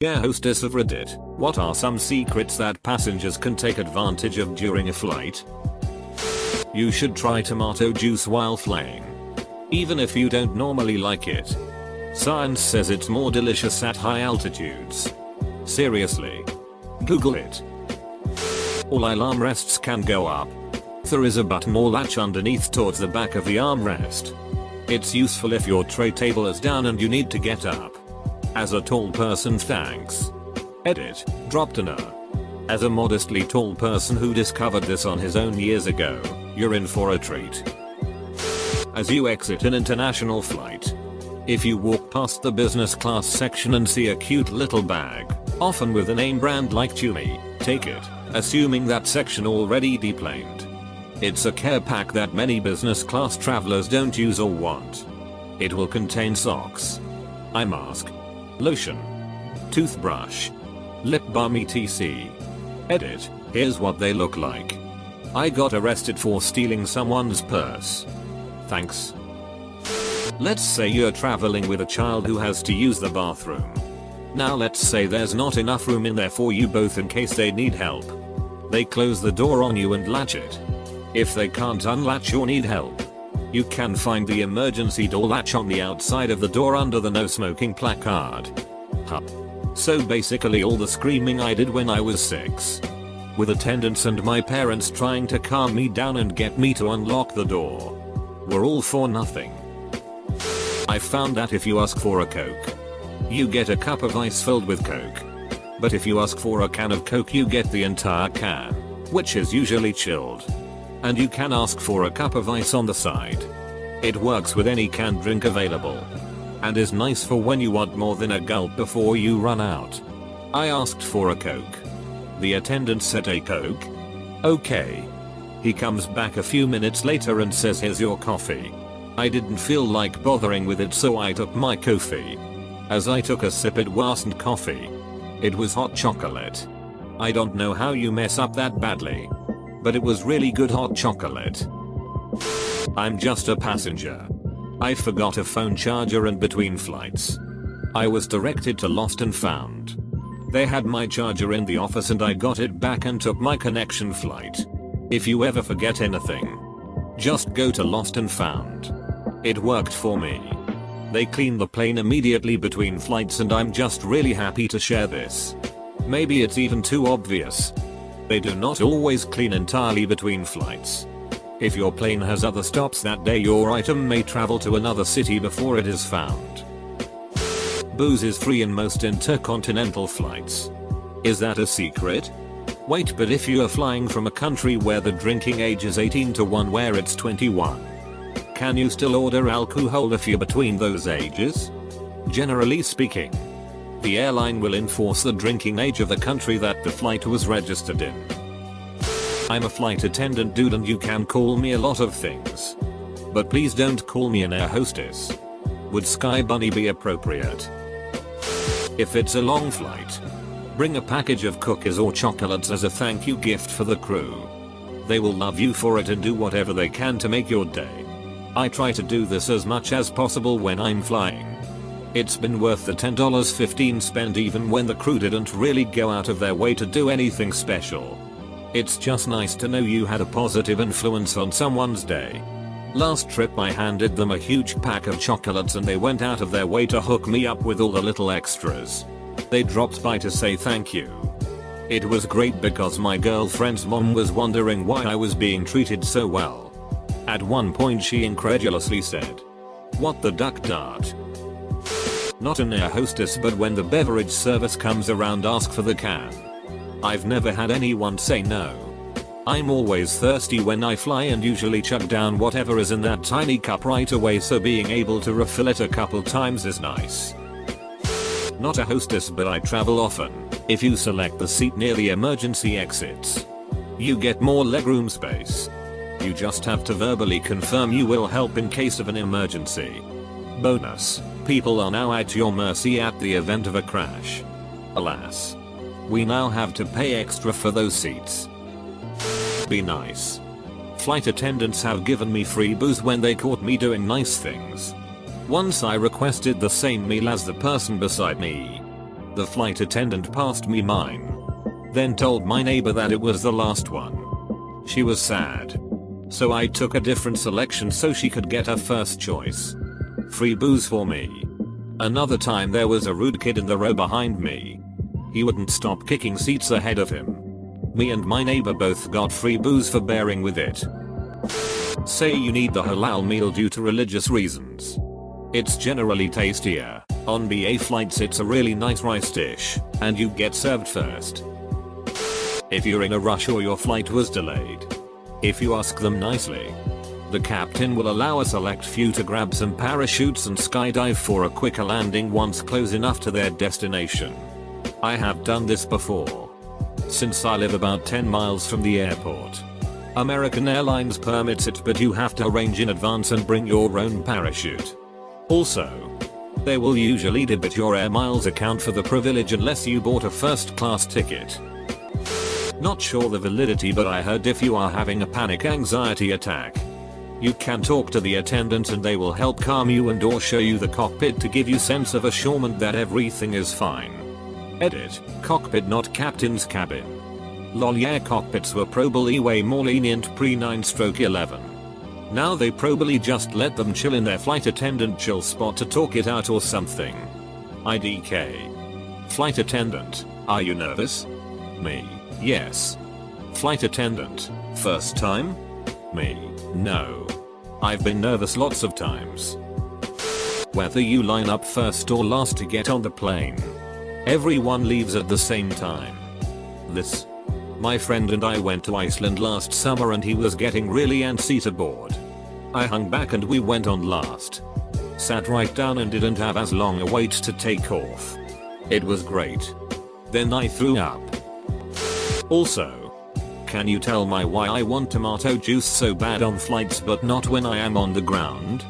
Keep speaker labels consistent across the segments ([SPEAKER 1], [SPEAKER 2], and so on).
[SPEAKER 1] Air hostess of Reddit, what are some secrets that passengers can take advantage of during a flight? You should try tomato juice while flying. Even if you don't normally like it. Science says it's more delicious at high altitudes. Seriously. Google it. All armrests can go up. There is a button or latch underneath towards the back of the armrest. It's useful if your tray table is down and you need to get up. As a tall person, thanks. Edit, dropped an R. As a modestly tall person who discovered this on his own years ago, you're in for a treat. As you exit an international flight, if you walk past the business class section and see a cute little bag, often with a name brand like Chewy, take it, assuming that section already deplaned. It's a care pack that many business class travelers don't use or want. It will contain socks, eye mask, lotion, toothbrush, lip balm etc. Edit, here's what they look like. I got arrested for stealing someone's purse. Thanks. Let's say you're traveling with a child who has to use the bathroom. Now let's say there's not enough room in there for you both in case they need help. They close the door on you and latch it. If they can't unlatch or need help, you can find the emergency door latch on the outside of the door under the no smoking placard. So basically all the screaming I did when I was 6. With attendants and my parents trying to calm me down and get me to unlock the door, were all for nothing. I found that if you ask for a Coke, you get a cup of ice filled with Coke. But if you ask for a can of Coke you get the entire can, which is usually chilled. And you can ask for a cup of ice on the side. It works with any canned drink available. And is nice for when you want more than a gulp before you run out. I asked for a Coke. The attendant said a Coke? Okay. He comes back a few minutes later and says here's your coffee. I didn't feel like bothering with it so I took my coffee. As I took a sip it wasn't coffee. It was hot chocolate. I don't know how you mess up that badly. But it was really good hot chocolate. I'm just a passenger. I forgot a phone charger in between flights. I was directed to Lost and Found. They had my charger in the office and I got it back and took my connection flight. If you ever forget anything, just go to Lost and Found. It worked for me. They clean the plane immediately between flights and I'm just really happy to share this. Maybe it's even too obvious. They do not always clean entirely between flights. If your plane has other stops that day your item may travel to another city before it is found. Booze is free in most intercontinental flights. Is that a secret? Wait, but if you are flying from a country where the drinking age is 18 to 1 where it's 21, can you still order alcohol if you're between those ages? Generally speaking, the airline will enforce the drinking age of the country that the flight was registered in. I'm a flight attendant dude and you can call me a lot of things. But please don't call me an air hostess. Would Sky Bunny be appropriate? If it's a long flight, bring a package of cookies or chocolates as a thank you gift for the crew. They will love you for it and do whatever they can to make your day. I try to do this as much as possible when I'm flying. It's been worth the $10.15 spent even when the crew didn't really go out of their way to do anything special. It's just nice to know you had a positive influence on someone's day. Last trip I handed them a huge pack of chocolates and they went out of their way to hook me up with all the little extras. They dropped by to say thank you. It was great because my girlfriend's mom was wondering why I was being treated so well. At one point she incredulously said, "What the duck dart?" Not an air hostess, but when the beverage service comes around ask for the can. I've never had anyone say no. I'm always thirsty when I fly and usually chug down whatever is in that tiny cup right away, so being able to refill it a couple times is nice. Not a hostess, but I travel often. If you select the seat near the emergency exits, you get more legroom space. You just have to verbally confirm you will help in case of an emergency. Bonus. People are now at your mercy at the event of a crash. Alas. We now have to pay extra for those seats. Be nice. Flight attendants have given me free booze when they caught me doing nice things. Once I requested the same meal as the person beside me. The flight attendant passed me mine. Then told my neighbor that it was the last one. She was sad. So I took a different selection so she could get her first choice. Free booze for me. Another time there was a rude kid in the row behind me. He wouldn't stop kicking seats ahead of him. Me and my neighbor both got free booze for bearing with it. Say you need the halal meal due to religious reasons. It's generally tastier. On BA flights it's a really nice rice dish, and you get served first. If you're in a rush or your flight was delayed. If you ask them nicely, the captain will allow a select few to grab some parachutes and skydive for a quicker landing once close enough to their destination. I have done this before. Since I live about 10 miles from the airport. American Airlines permits it, but you have to arrange in advance and bring your own parachute. Also, they will usually debit your air miles account for the privilege unless you bought a first class ticket. Not sure the validity, but I heard if you are having a panic anxiety attack, you can talk to the attendant and they will help calm you and or show you the cockpit to give you sense of assurance that everything is fine. Edit, cockpit not captain's cabin. Lol, yeah, cockpits were probably way more lenient pre 9/11. Now they probably just let them chill in their flight attendant chill spot to talk it out or something. IDK. Flight attendant, are you nervous? Me, yes. Flight attendant, first time? Me, no. I've been nervous lots of times. Whether you line up first or last to get on the plane, everyone leaves at the same time. My friend and I went to Iceland last summer and he was getting really antsy aboard. I hung back and we went on last. Sat right down and didn't have as long a wait to take off. It was great. Then I threw up. Also, can you tell me why I want tomato juice so bad on flights but not when I am on the ground?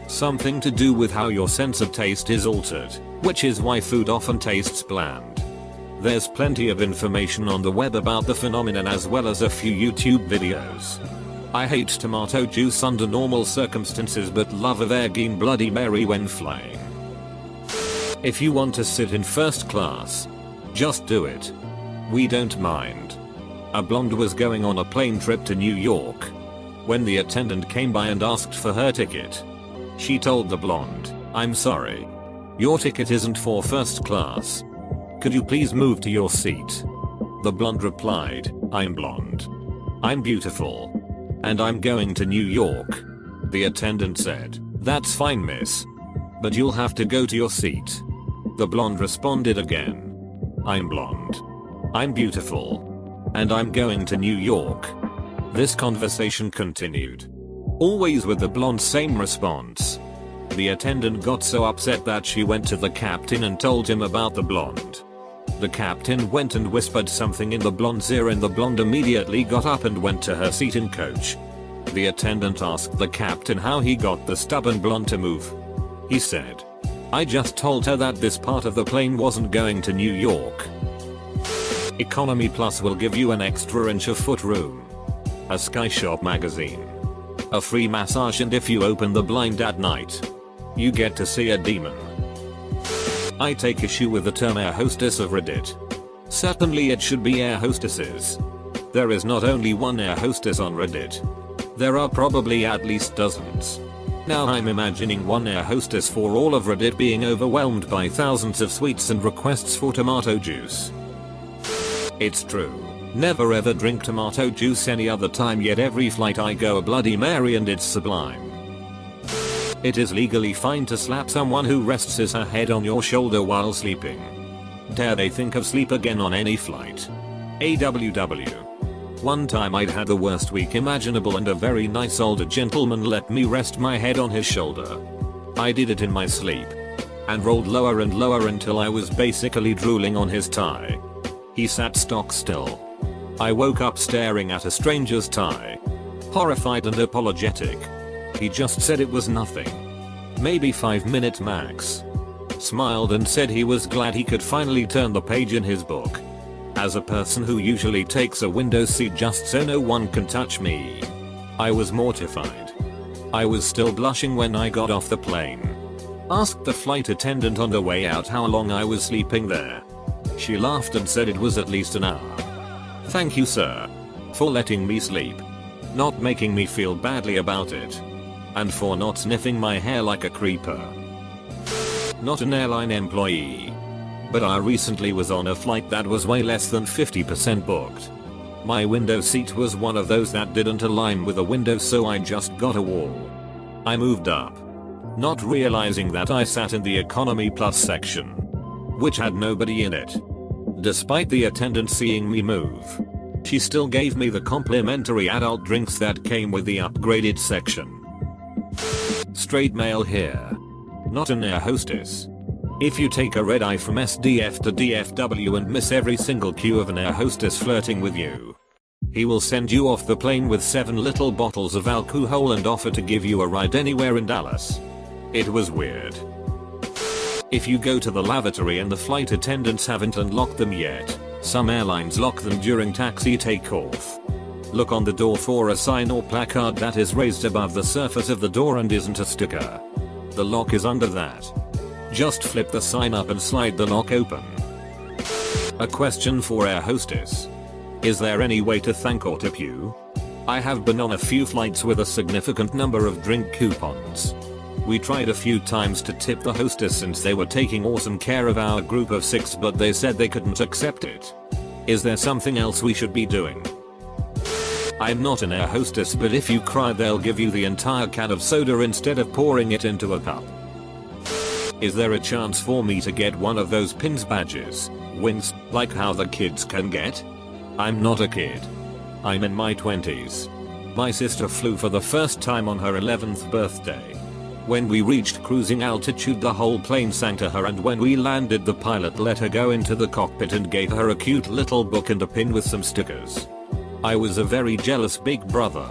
[SPEAKER 1] Something to do with how your sense of taste is altered, which is why food often tastes bland. There's plenty of information on the web about the phenomenon as well as a few YouTube videos. I hate tomato juice under normal circumstances but love a Virgin Bloody Mary when flying. If you want to sit in first class, just do it. We don't mind. A blonde was going on a plane trip to New York. When the attendant came by and asked for her ticket, she told the blonde, "I'm sorry. Your ticket isn't for first class. Could you please move to your seat?" The blonde replied, "I'm blonde. I'm beautiful. And I'm going to New York." The attendant said, "That's fine, miss. But you'll have to go to your seat." The blonde responded again, "I'm blonde. I'm beautiful. And I'm going to New York." This conversation continued. Always with the blonde's same response. The attendant got so upset that she went to the captain and told him about the blonde. The captain went and whispered something in the blonde's ear and the blonde immediately got up and went to her seat in coach. The attendant asked the captain how he got the stubborn blonde to move. He said, "I just told her that this part of the plane wasn't going to New York." Economy Plus will give you an extra inch of foot room. A Sky Shop magazine. A free massage, and if you open the blind at night, you get to see a demon. I take issue with the term air hostess of Reddit. Certainly it should be air hostesses. There is not only one air hostess on Reddit. There are probably at least dozens. Now I'm imagining one air hostess for all of Reddit being overwhelmed by thousands of tweets and requests for tomato juice. It's true. Never ever drink tomato juice any other time, yet every flight I go a Bloody Mary and it's sublime. It is legally fine to slap someone who rests his her head on your shoulder while sleeping. Dare they think of sleep again on any flight. AWW. One time I'd had the worst week imaginable and a very nice older gentleman let me rest my head on his shoulder. I did it in my sleep. And rolled lower and lower until I was basically drooling on his tie. He sat stock still. I woke up staring at a stranger's tie. Horrified and apologetic. He just said it was nothing. Maybe 5 minutes max. Smiled and said he was glad he could finally turn the page in his book. As a person who usually takes a window seat just so no one can touch me, I was mortified. I was still blushing when I got off the plane. Asked the flight attendant on the way out how long I was sleeping there. She laughed and said it was at least an hour. Thank you, sir, for letting me sleep, not making me feel badly about it, and for not sniffing my hair like a creeper. Not an airline employee, but I recently was on a flight that was way less than 50% booked. My window seat was one of those that didn't align with the window, so I just got a wall. I moved up, not realizing that I sat in the economy plus section, which had nobody in it. Despite the attendant seeing me move, she still gave me the complimentary adult drinks that came with the upgraded section. Straight male here, not an air hostess. If you take a red eye from SDF to DFW and miss every single cue of an air hostess flirting with you, he will send you off the plane with 7 little bottles of alcohol and offer to give you a ride anywhere in Dallas. It was weird. If you go to the lavatory and the flight attendants haven't unlocked them yet, some airlines lock them during taxi takeoff. Look on the door for a sign or placard that is raised above the surface of the door and isn't a sticker. The lock is under that. Just flip the sign up and slide the lock open. A question for air hostess. Is there any way to thank or tip you? I have been on a few flights with a significant number of drink coupons. We tried a few times to tip the hostess since they were taking awesome care of our group of 6, but they said they couldn't accept it. Is there something else we should be doing? I'm not an air hostess, but if you cry they'll give you the entire can of soda instead of pouring it into a cup. Is there a chance for me to get one of those pins badges, wins, like how the kids can get? I'm not a kid. I'm in my 20s. My sister flew for the first time on her 11th birthday. When we reached cruising altitude, the whole plane sang to her, and when we landed the pilot let her go into the cockpit and gave her a cute little book and a pin with some stickers. I was a very jealous big brother.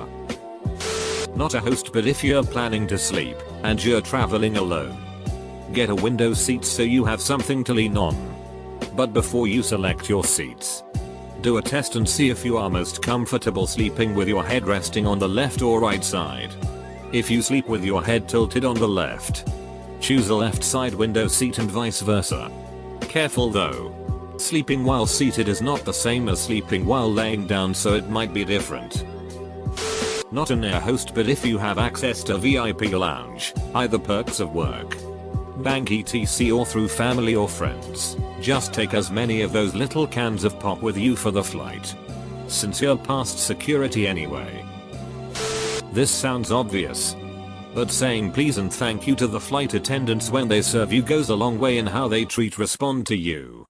[SPEAKER 1] Not a host, but if you're planning to sleep and you're traveling alone, get a window seat so you have something to lean on. But before you select your seats, do a test and see if you are most comfortable sleeping with your head resting on the left or right side. If you sleep with your head tilted on the left, choose a left side window seat and vice versa. Careful though. Sleeping while seated is not the same as sleeping while laying down, so it might be different. Not an air host, but if you have access to VIP lounge, either perks of work, bank etc, or through family or friends, just take as many of those little cans of pop with you for the flight, since you're past security anyway. This sounds obvious, but saying please and thank you to the flight attendants when they serve you goes a long way in how they respond to you.